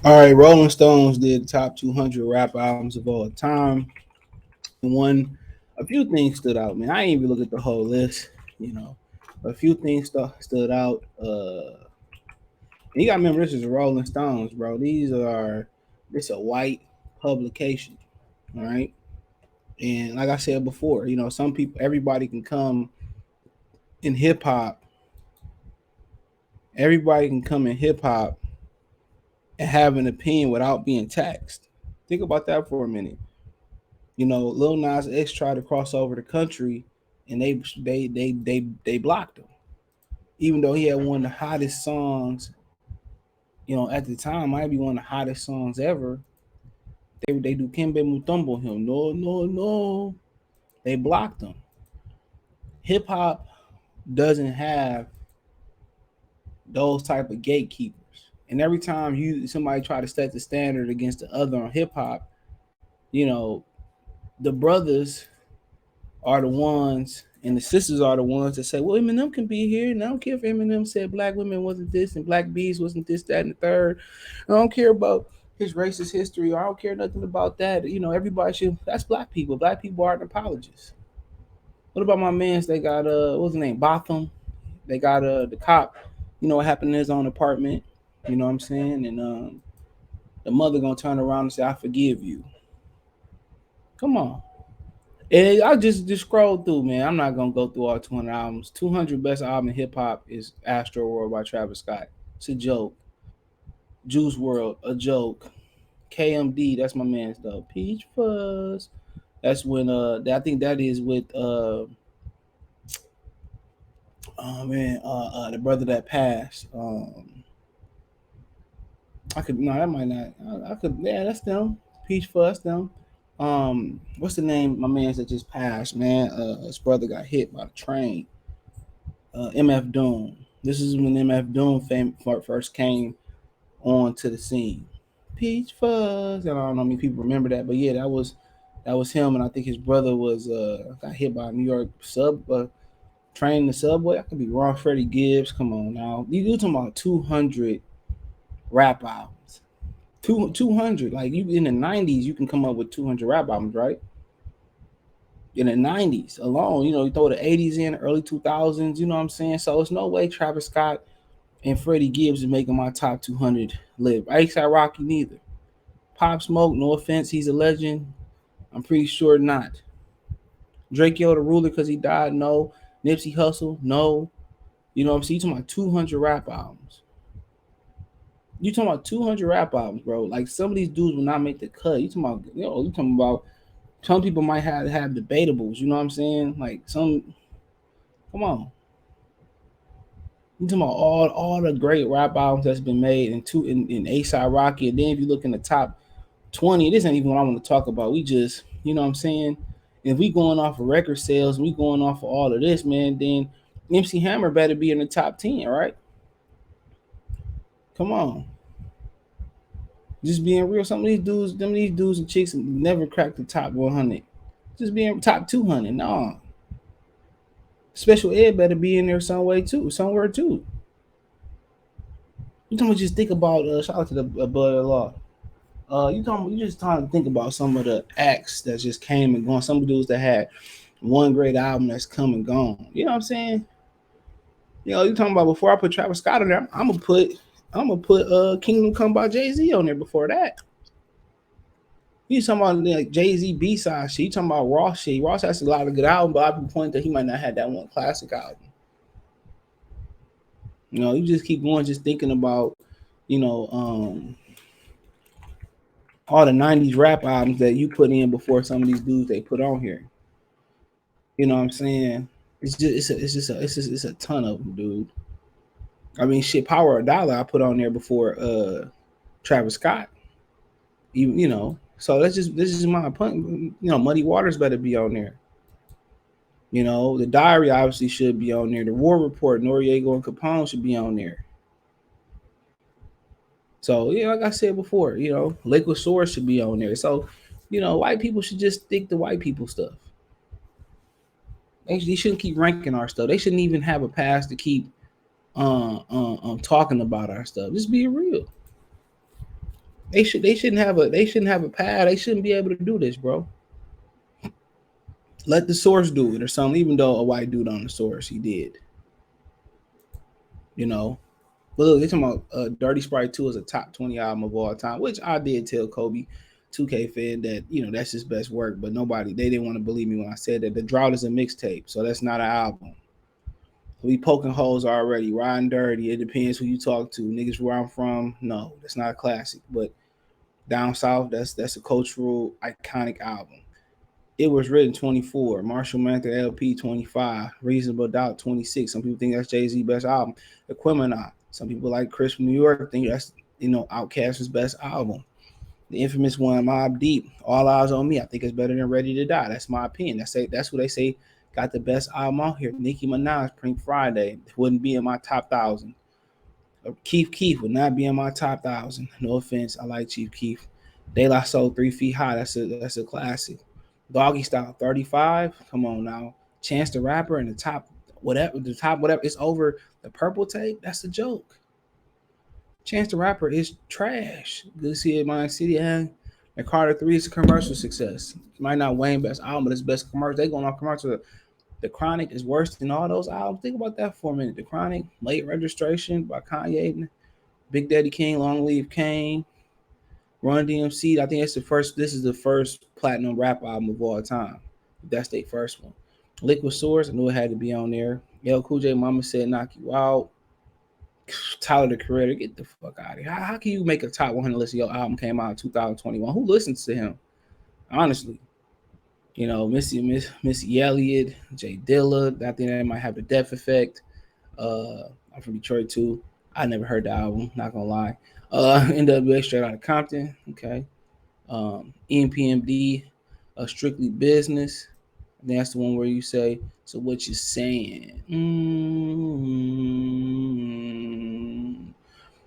All right, Rolling Stones did the top 200 rap albums of all time. And a few things stood out, man. I ain't even look at the whole list, you know. A few things stood out. And you got to remember, this is Rolling Stones, bro. This a white publication, all right? And like I said before, some people, everybody can come in hip hop. Everybody can come in hip hop and have an opinion without being taxed. Think about that for a minute. Lil Nas X tried to cross over the country, and they blocked him, even though he had one of the hottest songs. At the time, might be one of the hottest songs ever. They do Kimbe Mutombo him. No, no, no. They blocked him. Hip hop doesn't have those type of gatekeepers. And every time somebody try to set the standard against the other on hip hop, you know, the brothers are the ones and the sisters are the ones that say, well, Eminem can be here. And I don't care if Eminem said black women wasn't this and black bees wasn't this, that, and the third. I don't care about his racist history, or I don't care nothing about that. Everybody should. That's black people. Black people aren't apologists. What about my man's? They got what's his name? Botham. They got the cop. What happened in his own apartment. You know what I'm saying? And the mother gonna turn around and say, "I forgive you." Come on. And I just scrolled through, man. I'm not gonna go through all 200 albums. 200 best album in hip hop is Astro World by Travis Scott. It's a joke. Juice World, a joke. KMD, that's my man's though. Peach Fuzz. That's when I think that is with oh man, the brother that passed. I could no, that might not. I could yeah, that's them. Peach Fuzz, them. What's the name? My man's that just passed, man. His brother got hit by the train. MF Doom. This is when MF Doom first came onto the scene. Peach Fuzz. I don't know how many people remember that, but yeah, that was him, and I think his brother was got hit by a New York train in the subway. I could be wrong. Freddie Gibbs. Come on now, you talking about 200 rap albums? 200. Like you in the 90s, you can come up with 200 rap albums, right? In the 90s alone, you throw the 80s in, early 2000s. You know what I'm saying? So it's no way Travis Scott and Freddie Gibbs is making my top 200 live. A$AP Rocky neither. Pop Smoke, no offense, he's a legend. I'm pretty sure not. Drake Yo the Ruler because he died, no. Nipsey Hussle, no. You know what I'm saying? You talking about 200 rap albums. You talking about 200 rap albums, bro. Like some of these dudes will not make the cut. You talking about some people might have debatables, you know what I'm saying? Like come on. You talking about all the great rap albums that's been made in A$AP Rocky, and then if you look in the top 20, this ain't even what I want to talk about. We just, you know what I'm saying? If we going off of record sales and we going off of all of this, man, then MC Hammer better be in the top 10, right? Come on. Just being real. Some of these dudes and chicks never cracked the top 100. Just being top 200. No. Special Ed better be in there somewhere too. You talking about just think about shout out to the Blood Law. You just trying to think about some of the acts that just came and gone. Some dudes that had one great album that's come and gone. You know what I'm saying? You talking about before I put Travis Scott on there, I'm gonna put Kingdom Come by Jay-Z on there before that. You talking about like Jay-Z B-side shit. You talking about Ross shit. Ross has a lot of good albums, but I can point that he might not have that one classic album. You just keep going, just thinking about, you know, all the '90s rap albums that you put in before some of these dudes they put on here. You know what I'm saying? It's a ton of them, dude. I mean, shit, Power a Dollar I put on there before Travis Scott. So this is my point. Muddy Waters better be on there. The Diary obviously should be on there. The War Report, Noriega and Capone should be on there. So like I said before, Liquid Source should be on there. So, white people should just stick to white people stuff. They shouldn't keep ranking our stuff. They shouldn't even have a pass to keep talking about our stuff. Just be real. They shouldn't have a pad. They shouldn't be able to do this, bro. Let the source do it or something. Even though a white dude on the source, he did, you know. But look, they're talking about Dirty Sprite 2 is a top 20 album of all time, which I did tell Kobe, 2K fan, that that's his best work. But they didn't want to believe me when I said that. The Drought is a mixtape, so that's not an album. We poking holes already, riding dirty. It depends who you talk to. Niggas where I'm from, no, that's not a classic. But down south, that's a cultural iconic album. It was written 24. Marshall Mathers LP 25. Reasonable Doubt 26. Some people think that's Jay-Z best album. Equimini. Some people like Chris from New York think that's Outkast's best album. The infamous one, Mobb Deep, All Eyes on Me. I think it's better than Ready to Die. That's my opinion. That's what they say got the best album out here. Nicki Minaj, Pink Friday, wouldn't be in my top 1,000. Keef would not be in my top 1,000. No offense, I like Chief Keef. De La Soul, 3 Feet High. That's a classic. Doggy Style, 35. Come on now. Chance the Rapper in the top whatever. It's over the purple tape. That's a joke. Chance the Rapper is trash. Good to see it, Mind City. And Carter 3 is a commercial success. Might not Wayne best album, but it's best commercial. They going off commercial. The Chronic is worse than all those albums. Think about that for a minute. The Chronic, Late Registration by Kanye, Big Daddy King, Long Live Kane, Run DMC. I think it's the first. This is the first platinum rap album of all time. That's their first one. Liquid Swords. I knew it had to be on there. L Cool J, Mama Said Knock You Out. Tyler the Creator, get the fuck out of here. How can you make a top 100 list? Your album came out in 2021. Who listens to him? Honestly, Missy Elliott, Jay Dilla. I think that might have the Depth Effect. I'm from Detroit too. I never heard the album. Not gonna lie. NWA Straight Outta Compton. Okay. NPMD, Strictly Business. I think that's the one where you say, "So what you saying?"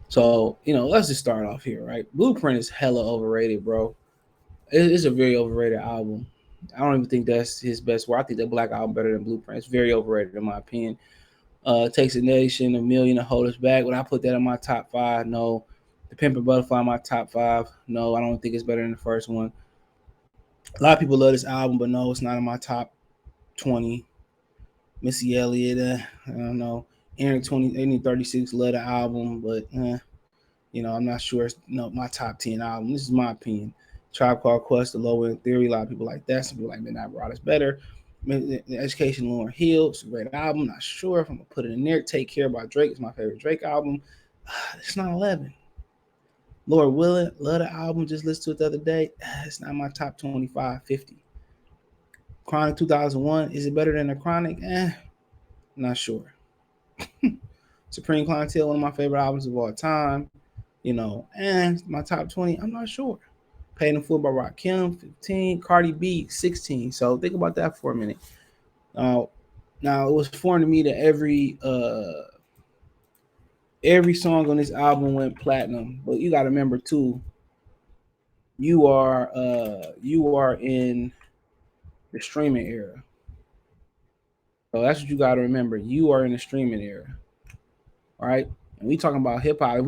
So let's just start off here, right? Blueprint is hella overrated, bro. It's a very overrated album. I don't even think that's his best work. I think the Black Album better than Blueprint. It's very overrated in my opinion. Takes a Nation, A Million to Hold Us Back. Would I put that in my top 5? No. The Pimp and Butterfly in my top 5. No, I don't think it's better than the first one. A lot of people love this album, but no, it's not in my top 20. Missy Elliott, I don't know. Aaron 36 love the album, but I'm not sure it's my top 10 album. This is my opinion. Tribe Called Quest, The Low End Theory. A lot of people like that. Some people like Midnight Riders better. Education, Lauryn Hill. It's a great album. Not sure if I'm gonna put it in there. Take Care by Drake. It's my favorite Drake album. It's not 11. Lord Willing, love the album. Just listened to it the other day. It's not my top 25, 50. Chronic 2001. Is it better than the Chronic? Not sure. Supreme Clientele, one of my favorite albums of all time. And my top 20, I'm not sure. Paid in Full by Rakim, 15. Cardi B, 16. So think about that for a minute. Now it was foreign to me that every song on this album went platinum, but you got to remember too, you are in the streaming era. So that's what you got to remember. You are in the streaming era, all right? And we talking about hip hop. If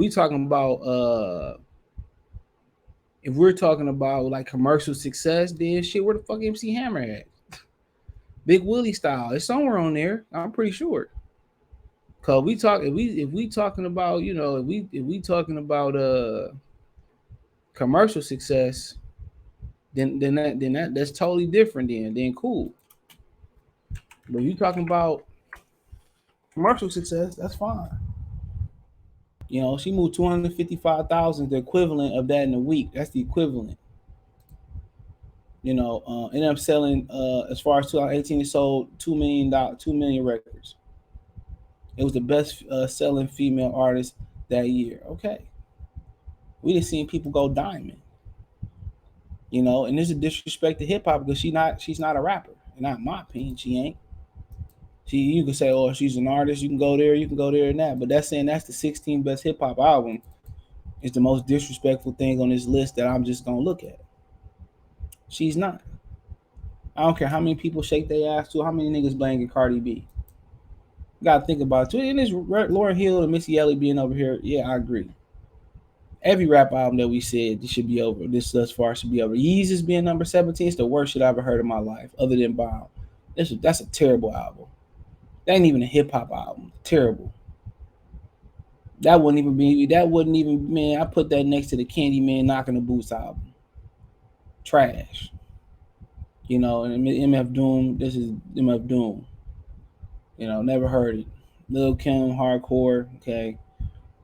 we're talking about like commercial success, then shit, where the fuck MC Hammer at? Big Willie Style, it's somewhere on there. I'm pretty sure. Cause if we talking about if we talking about commercial success, that's totally different. Then cool. But you talking about commercial success, that's fine. She moved 255,000, the equivalent of that in a week. That's the equivalent. Ended up selling as far as 2018, it sold $2 million records. It was the best selling female artist that year. Okay, we didn't see people go diamond. And there's a disrespect to hip hop because she's not a rapper. Not in my opinion, she ain't. You can say, oh, she's an artist. You can go there, and that. But that's saying that's the 16th best hip hop album is the most disrespectful thing on this list that I'm just gonna look at. She's not. I don't care how many people shake their ass to. How many niggas banging Cardi B? You gotta think about it. And this Lauryn Hill and Missy Elliott being over here, yeah, I agree. Every rap album that we said this should be over, this thus far should be over. Yeezus being number 17 is the worst shit I ever heard in my life, other than Bomb. That's a terrible album. That ain't even a hip hop album. Terrible. That wouldn't even be. That wouldn't even. Man, I put that next to the Candyman Knocking the Boots album. Trash. You know, and MF Doom. This is MF Doom. You know, never heard it. Lil Kim, hardcore. Okay,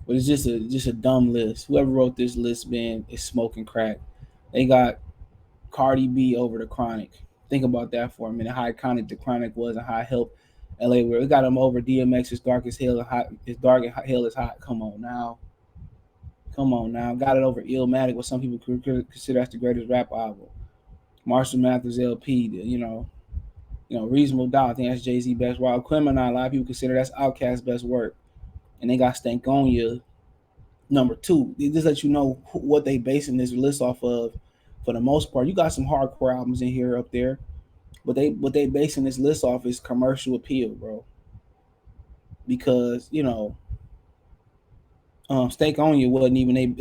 but it's just a dumb list. Whoever wrote this list, man, is smoking crack. They got Cardi B over the Chronic. Think about that for a minute. How iconic the Chronic was and how it helped LA. Where it got him over DMX. It's dark as hell. Hot. It's dark and hell is hot. Come on now. Come on now. Got it over Illmatic, what some people consider as the greatest rap album. Marshall Mathers LP. Reasonable Doubt. I think that's Jay-Z best. While Criminal, a lot of people consider that's Outkast's best work. And they got Stankonia number 2. They just let you know what they basing this list off of. For the most part, you got some hardcore albums in here up there, but they basing this list off is commercial appeal, bro. Because Steak on You wasn't even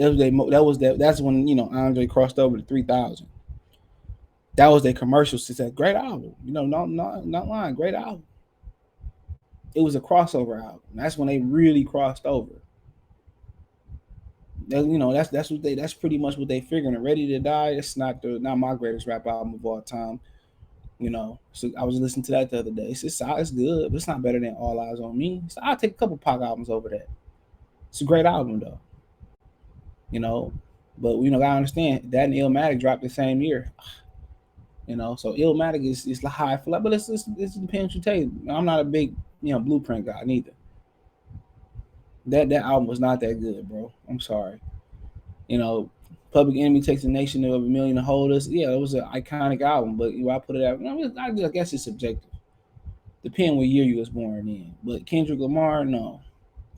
that's when Andre crossed over to 3,000. That was their commercial success. Great album, not lying, great album. It was a crossover album. That's when they really crossed over. That's pretty much what they figuring. Ready to Die. It's not my greatest rap album of all time. So I was listening to that the other day. It's good, but it's not better than All Eyes on Me. So I'll take a couple Pac albums over that. It's a great album though. You know, but I understand that and Illmatic dropped the same year. So Illmatic is the high flat, but it's depends what you take. I'm not a big Blueprint guy neither. That album was not that good, bro. I'm sorry. You know, Public Enemy Takes a Nation of a Million to Hold Us. Yeah, it was an iconic album, but I put it out. I guess it's subjective. Depending what year you was born in. But Kendrick Lamar, no.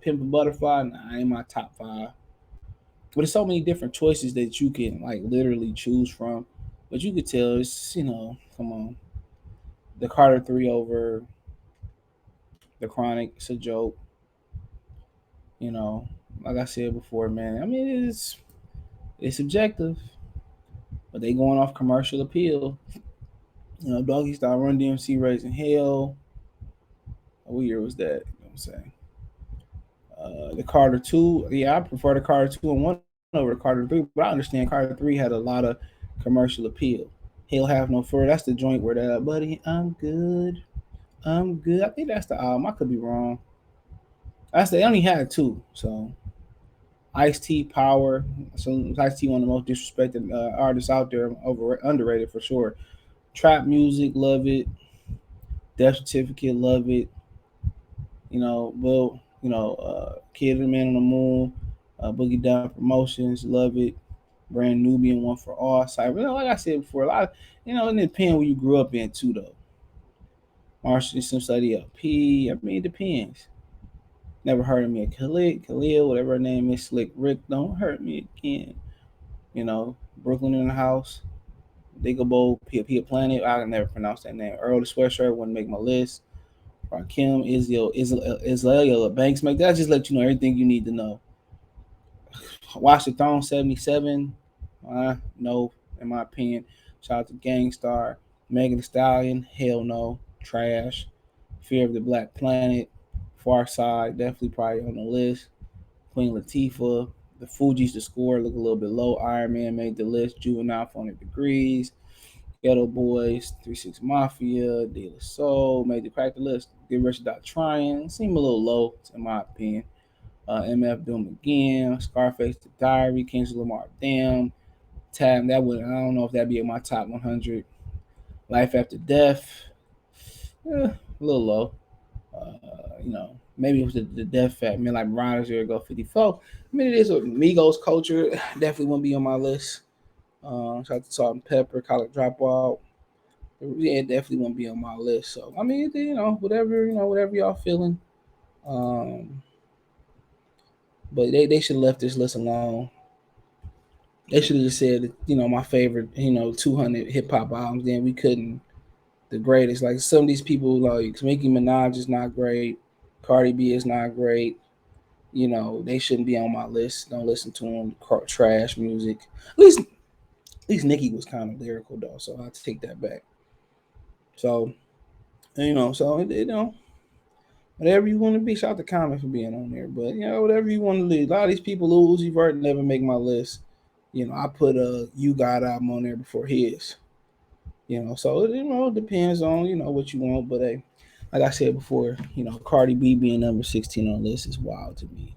Pimp a Butterfly, nah, ain't my top 5. But there's so many different choices that you can like literally choose from. But you could tell it's come on. The Carter 3 over the Chronic, it's a joke. You know, like I said before, man. I mean, it's subjective, but they going off commercial appeal. Doggy Style, Run DMC, Raising Hell. What year was that? You know what I'm saying? The Carter 2. Yeah, I prefer the Carter 2 and 1 over the Carter 3, but I understand Carter 3 had a lot of commercial appeal. He'll Have No Fur. That's the joint where that, buddy, I'm good. I'm good. I think that's the album. I could be wrong. They only had 2, so Ice T, Power. So Ice T, one of the most disrespected artists out there, underrated for sure. Trap music, love it. Death Certificate, love it. Kid and the Man on the Moon, Boogie Down Promotions, love it. Brand Nubian, One for All. Cyber, like I said before, a lot of, it depends where you grew up in too, though. Marshall, some study LP. I mean, it depends. Never heard of me. Khalil, whatever her name is, Slick Rick, don't hurt me again. Brooklyn in the House, Digable, Pia Planet. I can never pronounce that name. Earl the Sweatshirt wouldn't make my list. Rakim, Israel, Banks make that. Just let you know everything you need to know. Watch the Throne 77. No, in my opinion. Shout out to Gangstar. Megan Thee Stallion. Hell no. Trash. Fear of the Black Planet. Far Side. Definitely probably on the list. Queen Latifah. The Fugees, the score look a little bit low. Iron Man made the list. Juvenile, 400 Degrees. Ghetto Boys, 3-6 Mafia, De La Soul made the crack the list. Get Rich Without Trying seem a little low in my opinion. MF Doom Again, Scarface The Diary, Kendrick Lamar Damn, Tab. That would, I don't know if that'd be in my top 100. Life After Death, a little low. Maybe it was the death fat man like Riders here go 54. I mean, it is a Migos culture. Definitely won't be on my list. Shout out to Salt and Pepper, College Dropout. Yeah, it definitely won't be on my list. So I mean, whatever y'all feeling. Um, but they should have left this list alone. They should have just said, my favorite, 200 hip hop albums. Then we couldn't the greatest. Like some of these people, like Nicki Minaj is not great. Cardi B is not great. They shouldn't be on my list. Don't listen to them. Trash music. At least Nicki was kind of lyrical though, so I take that back. So whatever you want to be. Shout out to Common for being on there, but whatever you want to leave. A lot of these people, Lil Uzi Vert never make my list. I put a You Got album on there before his. So it depends on what you want. But hey, like I said before, Cardi B being number 16 on the list is wild to me.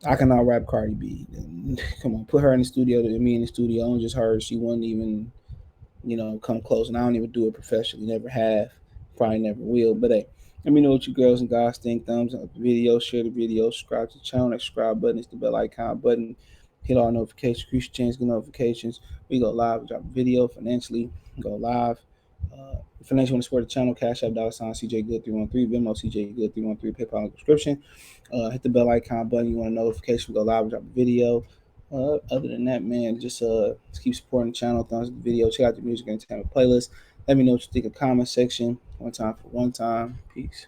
I can out rap Cardi B. Come on, put her in the studio. Me in the studio, and just her. She wouldn't even come close. And I don't even do it professionally. Never have. Probably never will. But hey, let me know what you girls and guys think. Thumbs up the video, share the video, subscribe to the channel. That subscribe button is the bell icon button. Hit all notifications, increase your chance, get notifications. We go live, we drop a video financially, go live. Financially want to support the channel, Cash App, $ CJ Good 313, Venmo CJ Good 313, PayPal in the description. Hit the bell icon button. You want a notification? We go live, we drop a video. Other than that, man, just keep supporting the channel. Thumbs up the video. Check out the music and entertainment playlist. Let me know what you think in the comment section. One time for one time. Peace.